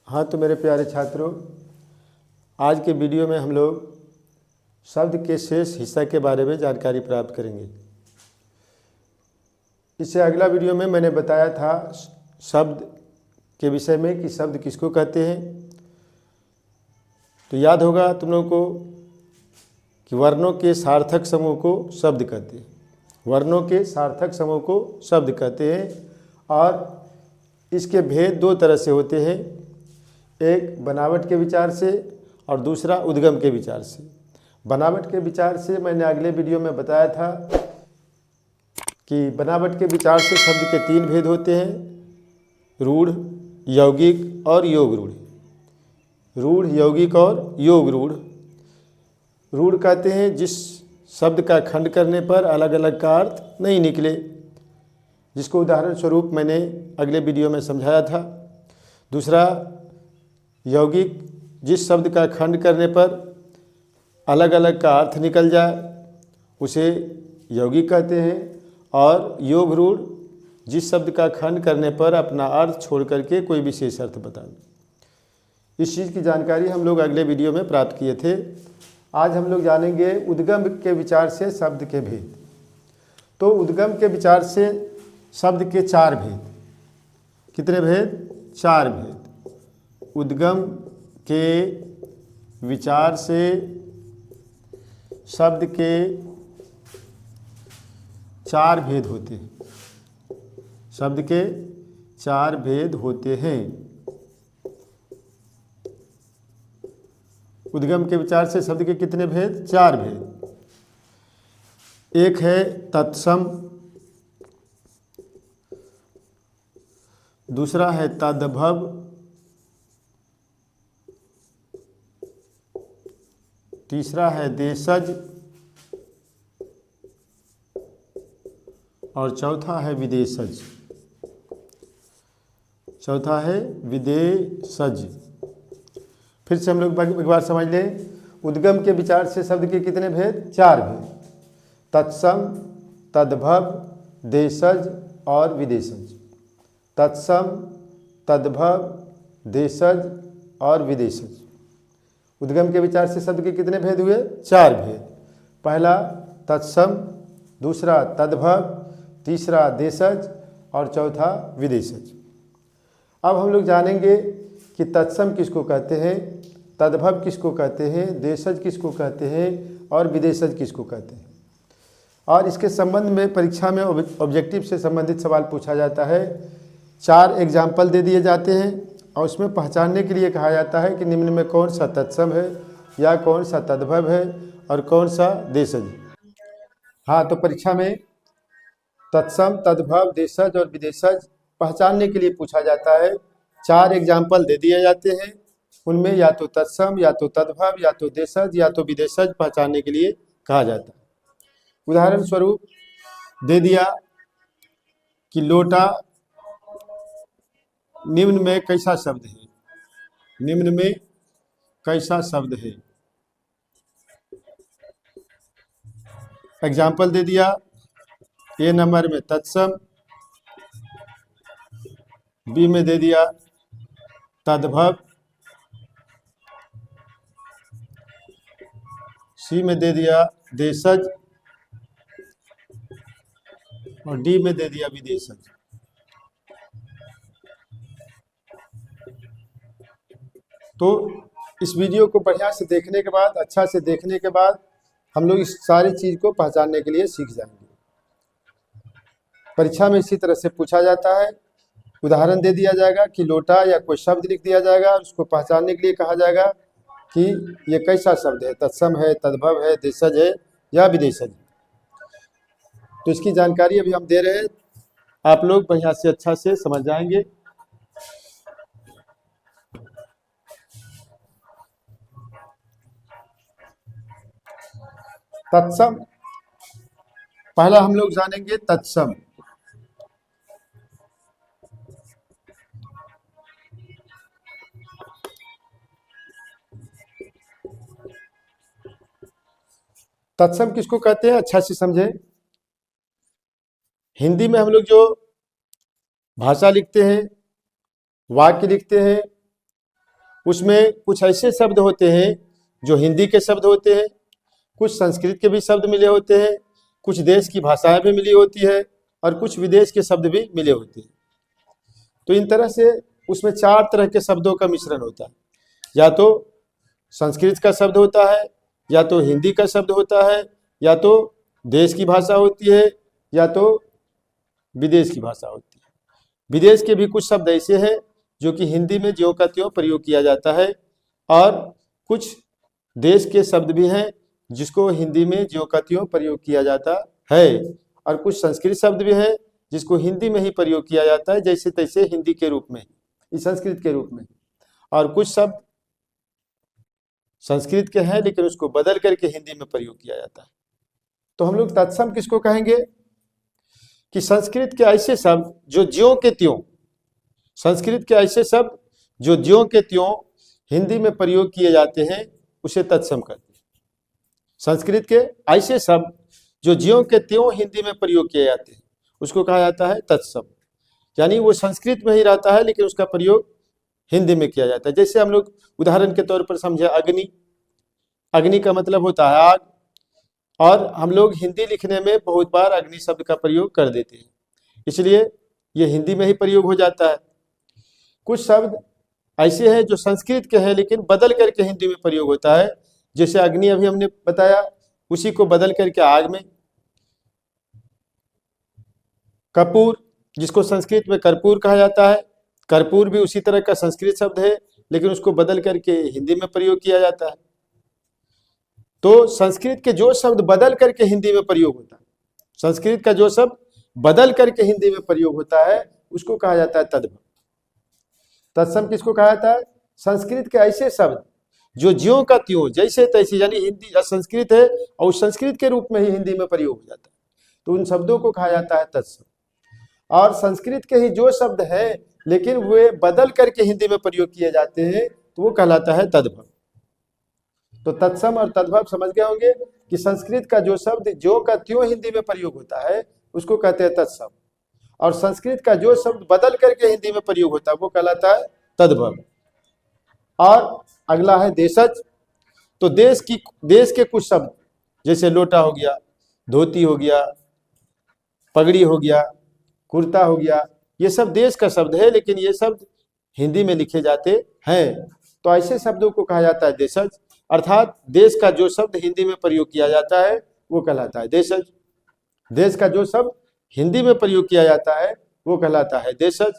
हाँ तो मेरे प्यारे छात्रों, आज के वीडियो में हम लोग शब्द के शेष हिस्सा के बारे में जानकारी प्राप्त करेंगे। इससे अगला वीडियो में मैंने बताया था शब्द के विषय में कि शब्द किसको कहते हैं। तो याद होगा तुम लोगों को कि वर्णों के सार्थक समूह को शब्द कहते हैं। वर्णों के सार्थक समूह को शब्द कहते हैं और इसके भेद दो तरह से होते हैं, एक बनावट के विचार से और दूसरा उद्गम के विचार से। बनावट के विचार से मैंने अगले वीडियो में बताया था कि बनावट के विचार से शब्द के तीन भेद होते हैं, रूढ़, यौगिक और योग रूढ़। रूढ़, यौगिक और योग रूढ़। रूढ़ कहते हैं जिस शब्द का खंड करने पर अलग अलग का अर्थ नहीं निकले, जिसको उदाहरण स्वरूप मैंने अगले वीडियो में समझाया था। दूसरा यौगिक, जिस शब्द का खंड करने पर अलग अलग का अर्थ निकल जाए उसे यौगिक कहते हैं। और योग रूढ़, जिस शब्द का खंड करने पर अपना अर्थ छोड़ करके कोई विशेष अर्थ बता दे। इस चीज़ की जानकारी हम लोग अगले वीडियो में प्राप्त किए थे। आज हम लोग जानेंगे उद्गम के विचार से शब्द के भेद। तो उद्गम के विचार से शब्द के चार भेद। कितने भेद? चार भेद। उद्गम के विचार से शब्द के चार भेद होते हैं। शब्द के चार भेद होते हैं। उद्गम के विचार से शब्द के कितने भेद? चार भेद। एक है तत्सम, दूसरा है तद्भव, तीसरा है देशज और चौथा है विदेशज। चौथा है विदेशज। फिर से हम लोग एक बार समझ लें। उद्गम के विचार से शब्द के कितने भेद? चार भेद। तत्सम, तद्भव, देशज और विदेशज। तत्सम, तद्भव, देशज और विदेशज। उद्गम के विचार से शब्द के कितने भेद हुए? चार भेद। पहला तत्सम, दूसरा तद्भव, तीसरा देशज और चौथा विदेशज। अब हम लोग जानेंगे कि तत्सम किसको कहते हैं, तद्भव किसको कहते हैं, देशज किसको कहते हैं और विदेशज किसको कहते हैं। और इसके संबंध में परीक्षा में ऑब्जेक्टिव से संबंधित सवाल पूछा जाता है। चार एग्जाम्पल दे दिए जाते हैं और उसमें पहचानने के लिए कहा जाता है कि निम्न में कौन सा तत्सम है या कौन सा तद्भव है और कौन सा देशज है। हाँ, तो परीक्षा में तत्सम, तद्भव, देशज और विदेशज पहचानने के लिए पूछा जाता है। चार एग्जाम्पल दे दिए जाते हैं, उनमें या तो तत्सम या तो तद्भव या तो देशज या तो विदेशज पहचानने के लिए कहा जाता है। उदाहरण स्वरूप दे दिया कि लोटा निम्न में कैसा शब्द है। निम्न में कैसा शब्द है। एग्जाम्पल दे दिया, ए नंबर में तत्सम, बी में दे दिया तद्भव, सी में दे दिया देशज और डी में दे दिया विदेशज। तो इस वीडियो को बढ़िया से देखने के बाद, अच्छा से देखने के बाद हम लोग इस सारी चीज़ को पहचानने के लिए सीख जाएंगे। परीक्षा में इसी तरह से पूछा जाता है। उदाहरण दे दिया जाएगा कि लोटा या कोई शब्द लिख दिया जाएगा और उसको पहचानने के लिए कहा जाएगा कि ये कैसा शब्द है, तत्सम है, तद्भव है, देशज है या विदेशज है। तो इसकी जानकारी अभी हम दे रहे हैं, आप लोग बढ़िया से अच्छा से समझ जाएंगे। तत्सम, पहला हम लोग जानेंगे तत्सम। तत्सम किसको कहते हैं अच्छा से समझें। हिंदी में हम लोग जो भाषा लिखते हैं, वाक्य लिखते हैं, उसमें कुछ ऐसे शब्द होते हैं जो हिंदी के शब्द होते हैं, कुछ संस्कृत के भी शब्द मिले होते हैं, कुछ देश की भाषाएं भी मिली होती है और कुछ विदेश के शब्द भी मिले होते हैं। तो इन तरह से उसमें 4 तरह के शब्दों का मिश्रण होता है। या तो संस्कृत का शब्द होता है, या तो हिंदी का शब्द होता है, या तो देश की भाषा होती है, या तो विदेश की भाषा होती है। विदेश के भी कुछ शब्द ऐसे हैं जो कि हिंदी में ज्यों का त्यों प्रयोग किया जाता है, और कुछ देश के शब्द भी हैं जिसको हिंदी में ज्यों का त्यों प्रयोग किया जाता है, और कुछ संस्कृत शब्द भी हैं जिसको हिंदी में ही प्रयोग किया जाता है, जैसे तैसे हिंदी के रूप में, संस्कृत के रूप में। और कुछ शब्द संस्कृत के हैं लेकिन उसको बदल करके हिंदी में प्रयोग किया जाता है। तो हम लोग तत्सम किसको कहेंगे कि संस्कृत के ऐसे शब्द जो ज्यों के त्यों, संस्कृत के ऐसे शब्द जो ज्यों के त्यों हिंदी में प्रयोग किए जाते हैं उसे तत्सम कहते हैं। संस्कृत के ऐसे शब्द जो ज्यों के त्यों हिंदी में प्रयोग किए जाते हैं उसको कहा जाता है तत्सम। यानी वो संस्कृत में ही रहता है लेकिन उसका प्रयोग हिंदी में किया जाता है। जैसे हम लोग उदाहरण के तौर पर समझे अग्नि, अग्नि का मतलब होता है आग, और हम लोग हिंदी लिखने में बहुत बार अग्नि शब्द का प्रयोग कर देते हैं, इसलिए ये हिंदी में ही प्रयोग हो जाता है। कुछ शब्द ऐसे हैं जो संस्कृत के हैं लेकिन बदल करके हिंदी में प्रयोग होता है, जैसे अग्नि अभी हमने बताया, उसी को बदल करके आग में। कपूर, जिसको संस्कृत में कर्पूर कहा जाता है, कर्पूर भी उसी तरह का संस्कृत शब्द है लेकिन उसको बदल करके हिंदी में प्रयोग किया जाता है। तो संस्कृत के जो शब्द बदल करके हिंदी में प्रयोग होता है, संस्कृत का जो शब्द बदल करके हिंदी में प्रयोग होता है उसको कहा जाता है तद्भव। तत्सम किसको कहा जाता है? संस्कृत के ऐसे शब्द जो ज्यों का त्यों, जैसे तैसे, यानी हिंदी संस्कृत है और संस्कृत के रूप में ही हिंदी में प्रयोग हो जाता है, तो उन शब्दों को कहा जाता है तत्सम। और संस्कृत के ही जो शब्द है लेकिन वे बदल करके हिंदी में प्रयोग किए जाते हैं तो वो कहलाता है तद्भव। तो तत्सम और तद्भव समझ गए होंगे कि संस्कृत का जो शब्द ज्यों का त्यों हिंदी में प्रयोग होता है उसको कहते हैं तत्सम, और संस्कृत का जो शब्द बदल करके हिंदी में प्रयोग होता है वो कहलाता है तद्भव। और अगला है देशज। तो देश के कुछ शब्द जैसे लोटा हो गया, धोती हो गया, पगड़ी हो गया, कुर्ता हो गया, ये सब देश का शब्द है लेकिन ये शब्द हिंदी में लिखे जाते हैं, तो ऐसे शब्दों को कहा जाता है देशज। अर्थात देश का जो शब्द हिंदी में प्रयोग किया जाता है वो कहलाता है देशज। देश का जो शब्द हिंदी में प्रयोग किया जाता है वो कहलाता है देशज।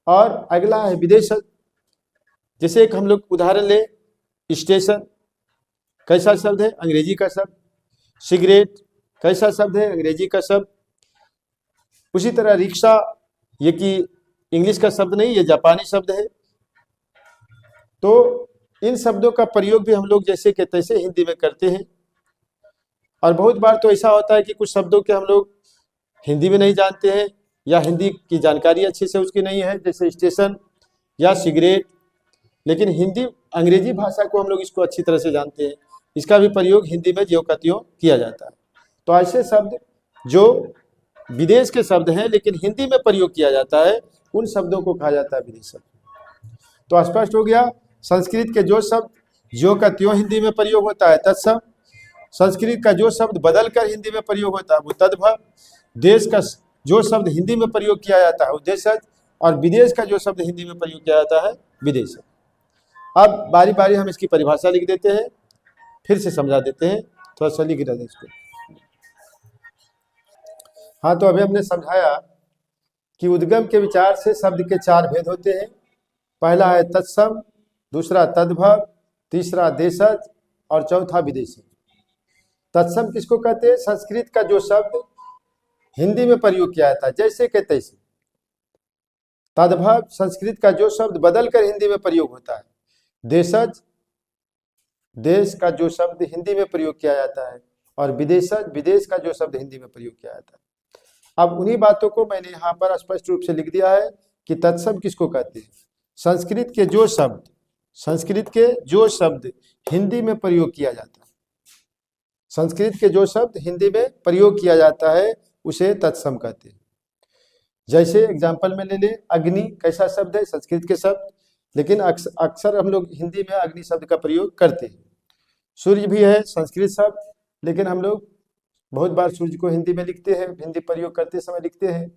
और अगला है विदेशज। जैसे एक हम लोग उदाहरण ले, स्टेशन कैसा शब्द है? अंग्रेजी का शब्द। सिगरेट कैसा शब्द है? अंग्रेजी का शब्द। उसी तरह रिक्शा, ये कि इंग्लिश का शब्द नहीं, ये जापानी शब्द है। तो इन शब्दों का प्रयोग भी हम लोग जैसे के तैसे हिंदी में करते हैं, और बहुत बार तो ऐसा होता है कि कुछ शब्दों के हम लोग हिंदी में नहीं जानते हैं या हिंदी की जानकारी अच्छे से उसकी नहीं है, जैसे स्टेशन या सिगरेट, लेकिन हिंदी अंग्रेजी भाषा को हम लोग इसको अच्छी तरह से जानते हैं, इसका भी प्रयोग हिंदी में ज्यों का त्यों किया जाता है। तो ऐसे शब्द जो विदेश के शब्द हैं लेकिन हिंदी में प्रयोग किया जाता है उन शब्दों को कहा जाता है विदेश शब्द। तो स्पष्ट हो गया, संस्कृत के जो शब्द ज्यों का त्यों हिंदी में प्रयोग होता है तत्सम, संस्कृत का जो शब्द बदल कर हिंदी में प्रयोग होता है वो तद्भव, देश का जो शब्द हिंदी में प्रयोग किया जाता है वो देशज, और विदेश का जो शब्द हिंदी में प्रयोग किया जाता है विदेशज। अब बारी बारी हम इसकी परिभाषा लिख देते हैं, फिर से समझा देते हैं, थोड़ा सा लिख रहे इसको। हाँ, तो अभी हमने समझाया कि उद्गम के विचार से शब्द के 4 भेद होते हैं। पहला है तत्सम, दूसरा तद्भव, तीसरा देशज और चौथा विदेशज। तत्सम किसको कहते हैं? संस्कृत का जो शब्द हिंदी में प्रयोग किया जाता है जैसे के तैसे। तद्भव, संस्कृत का जो शब्द बदल कर हिंदी में प्रयोग होता है। देशज, देश का जो शब्द हिंदी में प्रयोग किया जाता है। और विदेशज, विदेश का जो शब्द हिंदी में प्रयोग किया जाता है। अब उन्हीं बातों को मैंने यहाँ पर स्पष्ट रूप से लिख दिया है कि तत्सम किसको कहते हैं? संस्कृत के जो शब्द हिंदी में प्रयोग किया जाता है, संस्कृत के जो शब्द हिंदी में प्रयोग किया जाता है उसे तत्सम कहते हैं। जैसे एग्जाम्पल में ले ले, अग्नि कैसा शब्द है? संस्कृत के शब्द। लेकिन अक्सर हम लोग हिंदी में अग्नि शब्द का प्रयोग करते हैं। सूर्य भी है संस्कृत शब्द, लेकिन हम लोग बहुत बार सूर्य को हिंदी में लिखते हैं, हिंदी प्रयोग करते समय लिखते हैं।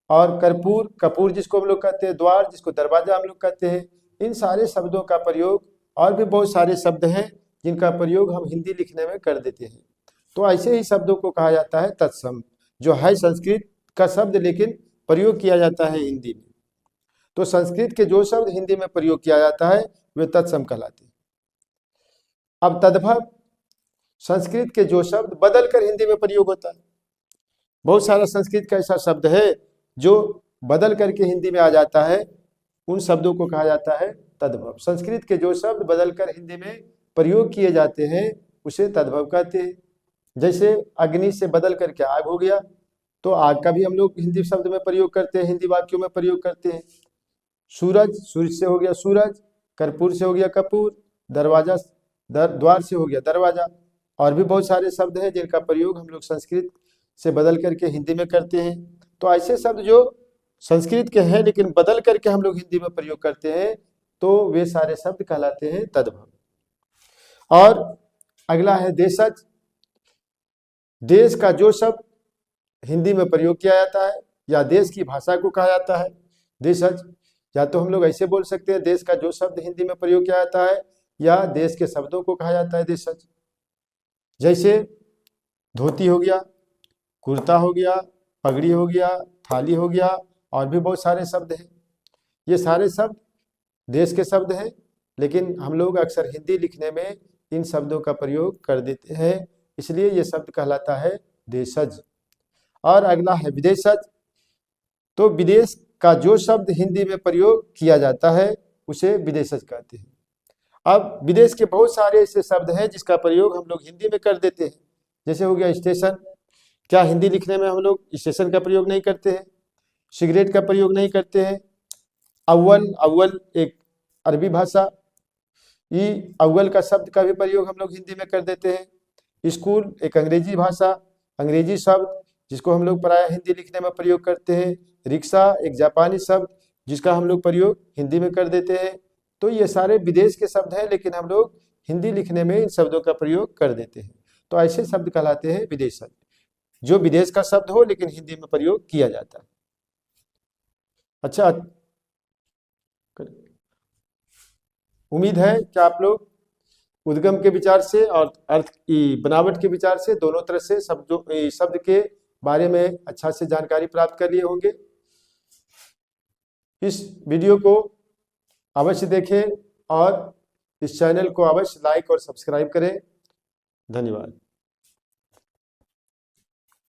और कर्पूर, कपूर जिसको हम लोग कहते हैं, द्वार जिसको दरवाजा हम लोग कहते हैं, इन सारे शब्दों का प्रयोग, और भी बहुत सारे शब्द हैं जिनका प्रयोग हम हिंदी लिखने में कर देते हैं। तो ऐसे ही शब्दों को कहा जाता है तत्सम, जो है संस्कृत का शब्द लेकिन प्रयोग किया जाता है हिंदी में। तो संस्कृत के जो शब्द हिंदी में प्रयोग किया जाता है वे तत्सम कहलाते हैं। अब तद्भव, संस्कृत के जो शब्द बदल कर हिंदी में प्रयोग होता है। बहुत सारा संस्कृत का ऐसा शब्द है जो बदल करके हिंदी में आ जाता है, उन शब्दों को कहा जाता है तद्भव। संस्कृत के जो शब्द बदल कर हिंदी में प्रयोग किए जाते हैं उसे तद्भव कहते हैं। जैसे अग्नि से बदल करके आग हो गया, तो आग का भी हम लोग हिंदी शब्द में प्रयोग करते हैं, हिंदी वाक्यों में प्रयोग करते हैं। सूरज, सूर्य से हो गया सूरज, कर्पूर से हो गया कपूर, दरवाजा, द्वार से हो गया दरवाजा। और भी बहुत सारे शब्द हैं जिनका प्रयोग हम लोग संस्कृत से बदल करके हिंदी में करते हैं। तो ऐसे शब्द जो संस्कृत के हैं लेकिन बदल करके हम लोग हिंदी में प्रयोग करते हैं, तो वे सारे शब्द कहलाते हैं तद्भव। और अगला है देशज। देश का जो शब्द हिंदी में प्रयोग किया जाता है या देश की भाषा को कहा जाता है देशज। या तो हम लोग ऐसे बोल सकते हैं, देश का जो शब्द हिंदी में प्रयोग किया जाता है, या देश के शब्दों को कहा जाता है देशज। जैसे धोती हो गया, कुर्ता हो गया, पगड़ी हो गया, थाली हो गया, और भी बहुत सारे शब्द हैं। ये सारे शब्द देश के शब्द हैं, लेकिन हम लोग अक्सर हिंदी लिखने में इन शब्दों का प्रयोग कर देते हैं, इसलिए ये शब्द कहलाता है देशज। और अगला है विदेशज। तो विदेश का जो शब्द हिंदी में प्रयोग किया जाता है उसे विदेशज कहते हैं। अब विदेश के बहुत सारे ऐसे शब्द हैं जिसका प्रयोग हम लोग हिंदी में कर देते हैं। जैसे हो गया स्टेशन, क्या हिंदी लिखने में हम लोग स्टेशन का प्रयोग नहीं करते हैं? सिगरेट का प्रयोग नहीं करते हैं। अव्वल, अव्वल एक अरबी भाषा, ये अव्वल का शब्द का भी प्रयोग हम लोग हिंदी में कर देते हैं। स्कूल एक अंग्रेजी भाषा, अंग्रेजी शब्द जिसको हम लोग प्रायः हिंदी लिखने में प्रयोग करते हैं। रिक्शा एक जापानी शब्द जिसका हम लोग प्रयोग हिंदी में कर देते हैं। तो ये सारे विदेश के शब्द हैं, लेकिन हम लोग हिंदी लिखने में इन शब्दों का प्रयोग कर देते हैं। तो ऐसे शब्द कहलाते हैं विदेशज, जो विदेश का शब्द हो लेकिन हिंदी में प्रयोग किया जाता है। अच्छा, उम्मीद है कि आप लोग उद्गम के विचार से और अर्थ की बनावट के विचार से दोनों तरह से शब्द के बारे में अच्छा से जानकारी प्राप्त कर लिए होंगे। इस वीडियो को अवश्य देखें और इस चैनल को अवश्य लाइक और सब्सक्राइब करें। धन्यवाद।